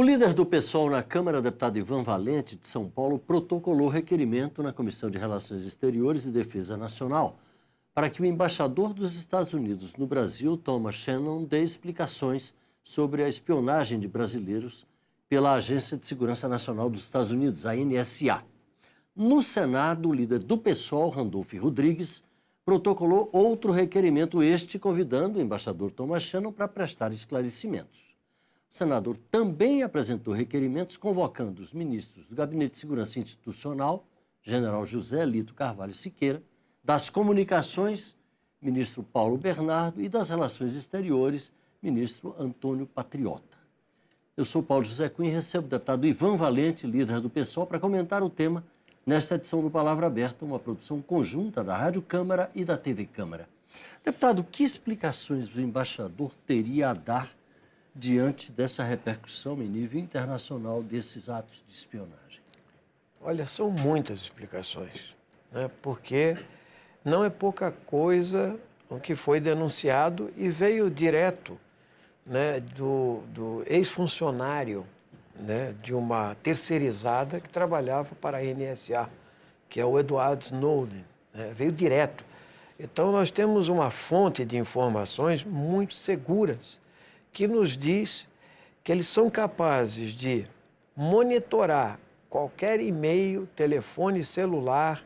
líder do PSOL na Câmara, deputado Ivan Valente, de São Paulo, protocolou requerimento na Comissão de Relações Exteriores e Defesa Nacional para que o embaixador dos Estados Unidos no Brasil, Thomas Shannon, dê explicações sobre a espionagem de brasileiros pela Agência de Segurança Nacional dos Estados Unidos, a NSA. No Senado, o líder do PSOL, Randolph Rodrigues, protocolou outro requerimento, convidando o embaixador Thomas Shannon para prestar esclarecimentos. O senador também apresentou requerimentos convocando os ministros do Gabinete de Segurança Institucional, general José Lito Carvalho Siqueira, das Comunicações, ministro Paulo Bernardo, e das Relações Exteriores, ministro Antônio Patriota. Eu sou Paulo José Cunha e recebo o deputado Ivan Valente, líder do PSOL, para comentar o tema nesta edição do Palavra Aberta, uma produção conjunta da Rádio Câmara e da TV Câmara. Deputado, que explicações o embaixador teria a dar diante dessa repercussão em nível internacional desses atos de espionagem? Olha, são muitas explicações, né? Porque não é pouca coisa o que foi denunciado e veio direto, né, do ex-funcionário, né, de uma terceirizada que trabalhava para a NSA, que é o Edward Snowden, né? Veio direto. Então, nós temos uma fonte de informações muito seguras que nos diz que eles são capazes de monitorar qualquer e-mail, telefone celular,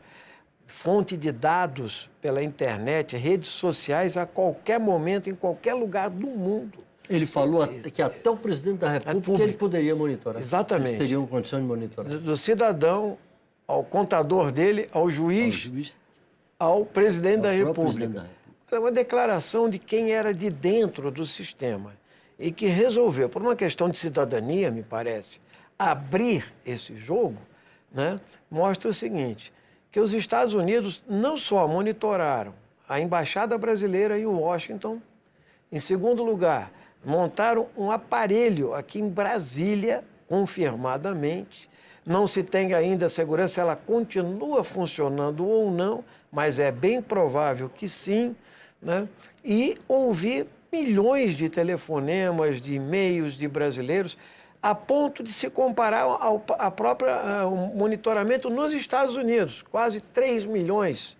fonte de dados pela internet, redes sociais, a qualquer momento, em qualquer lugar do mundo. Ele falou que até o presidente da República ele poderia monitorar. Exatamente. Eles teriam condição de monitorar. Do cidadão ao contador dele, ao juiz, ao presidente da República. É uma declaração de quem era de dentro do sistema e que resolveu, por uma questão de cidadania, me parece, abrir esse jogo, né? Mostra o seguinte, que os Estados Unidos não só monitoraram a embaixada brasileira em Washington, em segundo lugar, montaram um aparelho aqui em Brasília, confirmadamente. Não se tem ainda a segurança se ela continua funcionando ou não, mas é bem provável que sim, né? E ouvir milhões de telefonemas, de e-mails de brasileiros, a ponto de se comparar ao monitoramento nos Estados Unidos, quase 3 milhões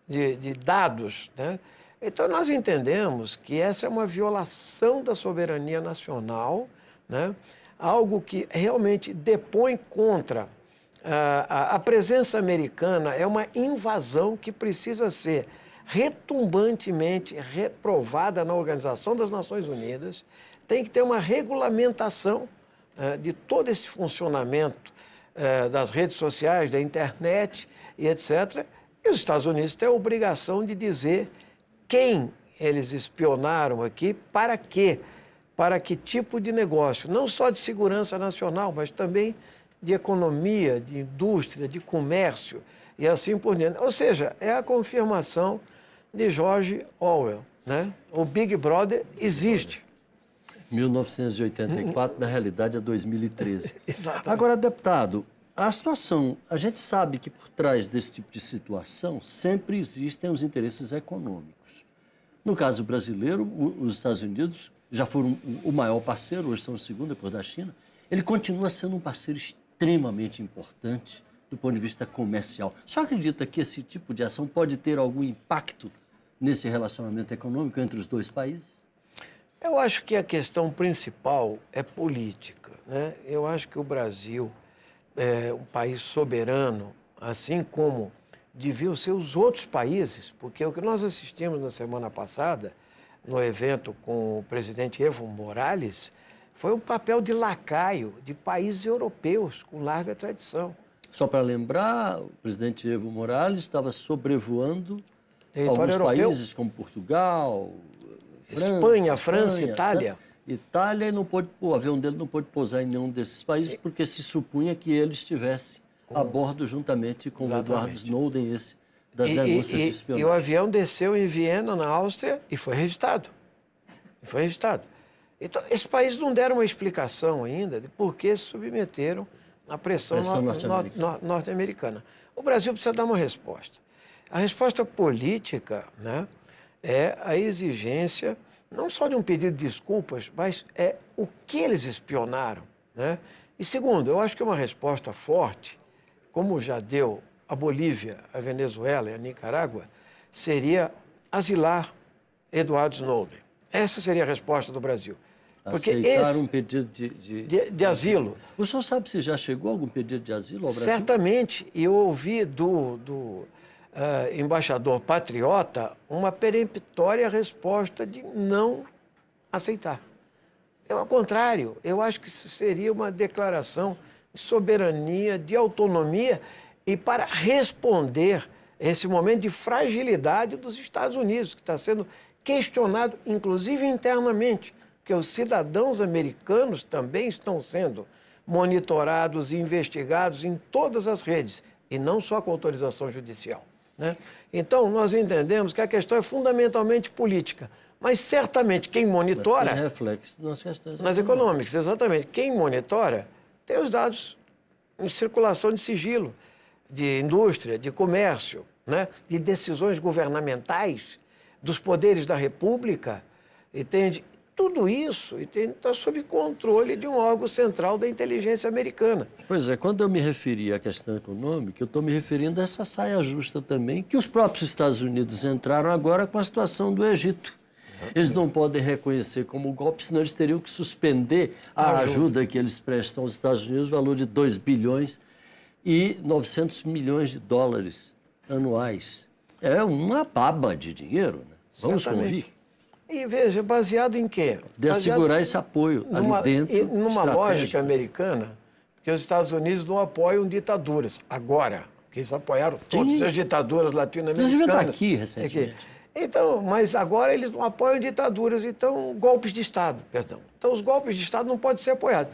de dados, né? Então, nós entendemos que essa é uma violação da soberania nacional, né? Algo que realmente depõe contra a presença americana, é uma invasão que precisa ser retumbantemente reprovada na Organização das Nações Unidas. Tem que ter uma regulamentação de todo esse funcionamento das redes sociais, da internet e etc. E os Estados Unidos têm a obrigação de dizer quem eles espionaram aqui, para quê, para que tipo de negócio, não só de segurança nacional, mas também de economia, de indústria, de comércio e assim por diante. Ou seja, é a confirmação de George Orwell, né? O Big Brother existe. 1984, na realidade, é 2013. Exatamente. Agora, deputado, a situação, a gente sabe que por trás desse tipo de situação sempre existem os interesses econômicos. No caso brasileiro, os Estados Unidos já foram o maior parceiro, hoje são o segundo, depois da China. Ele continua sendo um parceiro extremamente importante do ponto de vista comercial. O senhor acredita que esse tipo de ação pode ter algum impacto nesse relacionamento econômico entre os dois países? Eu acho que a questão principal é política, né? Eu acho que o Brasil é um país soberano, assim como deviam ser os outros países, porque o que nós assistimos na semana passada, no evento com o presidente Evo Morales, foi um papel de lacaio de países europeus com larga tradição. Só para lembrar, o presidente Evo Morales estava sobrevoando alguns europeu, países como Portugal, Espanha, França, Itália. Itália, e não pôde, o avião dele não pôde pousar em nenhum desses países porque se supunha que ele estivesse a bordo juntamente com o Edward Snowden, esse das denúncias de espionagem. E o avião desceu em Viena, na Áustria, e foi registrado. Então, esses países não deram uma explicação ainda de por que se submeteram à pressão norte-americana. O Brasil precisa dar uma resposta. A resposta política, né, é a exigência não só de um pedido de desculpas, mas é o que eles espionaram, né? E segundo, eu acho que uma resposta forte, como já deu a Bolívia, a Venezuela e a Nicarágua, seria asilar Edward Snowden. Essa seria a resposta do Brasil. Porque Aceitar um pedido de asilo. O senhor sabe se já chegou algum pedido de asilo ao Brasil? Certamente, eu ouvi do embaixador patriota uma peremptória resposta de não aceitar. Ao contrário, eu acho que isso seria uma declaração de soberania, de autonomia e para responder a esse momento de fragilidade dos Estados Unidos, que está sendo questionado, inclusive internamente, porque os cidadãos americanos também estão sendo monitorados e investigados em todas as redes, e não só com autorização judicial, né? Então, nós entendemos que a questão é fundamentalmente política, mas certamente quem monitora... Tem reflexo nas questões nas econômicas, exatamente. Quem monitora tem os dados em circulação de sigilo, de indústria, de comércio, né? De decisões governamentais, dos poderes da República, entende? Tudo isso está sob controle de um órgão central da inteligência americana. Pois é, quando eu me referi à questão econômica, eu estou me referindo a essa saia justa também, que os próprios Estados Unidos entraram agora com a situação do Egito. Eles não podem reconhecer como golpe, senão eles teriam que suspender a ajuda que eles prestam aos Estados Unidos, valor de 2 bilhões e 900 milhões de dólares anuais. É uma baba de dinheiro, né? Vamos convir. E veja, baseado em quê? De assegurar esse apoio ali dentro. Numa lógica americana, que os Estados Unidos não apoiam ditaduras. Agora, que eles apoiaram todas as ditaduras latino-americanas. Inclusive está aqui recentemente. Então, mas agora eles não apoiam ditaduras, então golpes de Estado, perdão. Então os golpes de Estado não podem ser apoiados.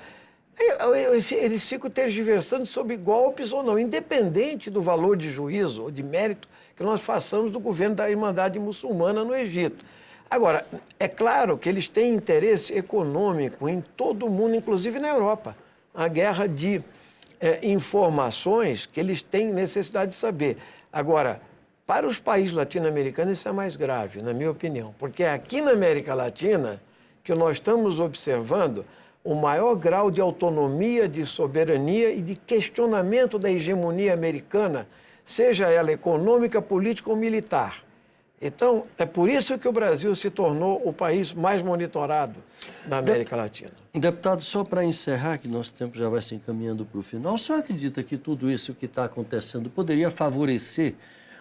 Eles ficam tergiversando sobre golpes ou não, independente do valor de juízo ou de mérito que nós façamos do governo da Irmandade Muçulmana no Egito. Agora, é claro que eles têm interesse econômico em todo o mundo, inclusive na Europa. A guerra de informações que eles têm necessidade de saber. Agora, para os países latino-americanos isso é mais grave, na minha opinião, porque é aqui na América Latina que nós estamos observando o maior grau de autonomia, de soberania e de questionamento da hegemonia americana, seja ela econômica, política ou militar. Então, é por isso que o Brasil se tornou o país mais monitorado da América Latina. Deputado, só para encerrar, que nosso tempo já vai se encaminhando para o final, o senhor acredita que tudo isso que está acontecendo poderia favorecer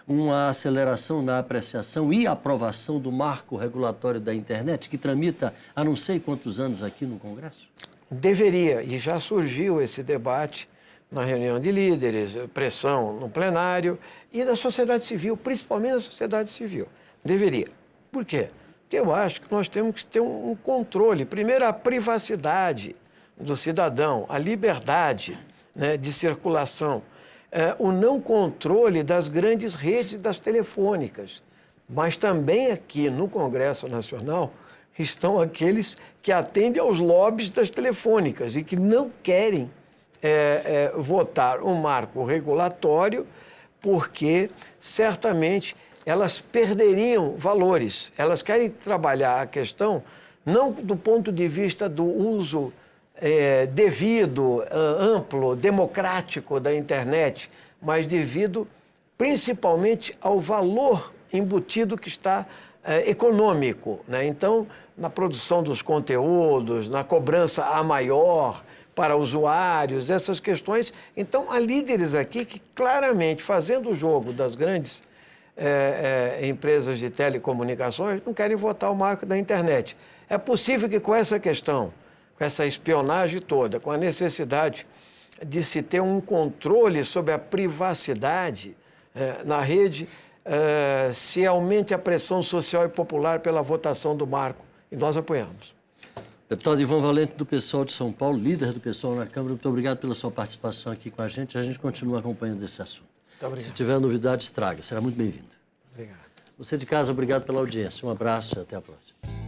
uma aceleração na apreciação e aprovação do marco regulatório da internet, que tramita há não sei quantos anos aqui no Congresso? Deveria, e já surgiu esse debate na reunião de líderes, pressão no plenário e da sociedade civil, principalmente da sociedade civil. Deveria. Por quê? Porque eu acho que nós temos que ter um controle. Primeiro, a privacidade do cidadão, a liberdade, né, de circulação, o não controle das grandes redes das telefônicas. Mas também aqui no Congresso Nacional estão aqueles que atendem aos lobbies das telefônicas e que não querem votar um marco regulatório porque certamente elas perderiam valores. Elas querem trabalhar a questão não do ponto de vista do uso devido, amplo, democrático da internet, mas devido principalmente ao valor embutido que está econômico, né? Então, na produção dos conteúdos, na cobrança a maior para usuários, essas questões. Então, há líderes aqui que claramente, fazendo o jogo das grandes empresas de telecomunicações, não querem votar o marco da internet. É possível que com essa questão, com essa espionagem toda, com a necessidade de se ter um controle sobre a privacidade na rede, se aumente a pressão social e popular pela votação do marco. E nós apoiamos. Deputado Ivan Valente, do PSOL de São Paulo, líder do PSOL na Câmara, muito obrigado pela sua participação aqui com a gente. A gente continua acompanhando esse assunto. Muito obrigado. Se tiver novidades, traga. Será muito bem-vindo. Obrigado. Você de casa, obrigado pela audiência. Um abraço e até a próxima.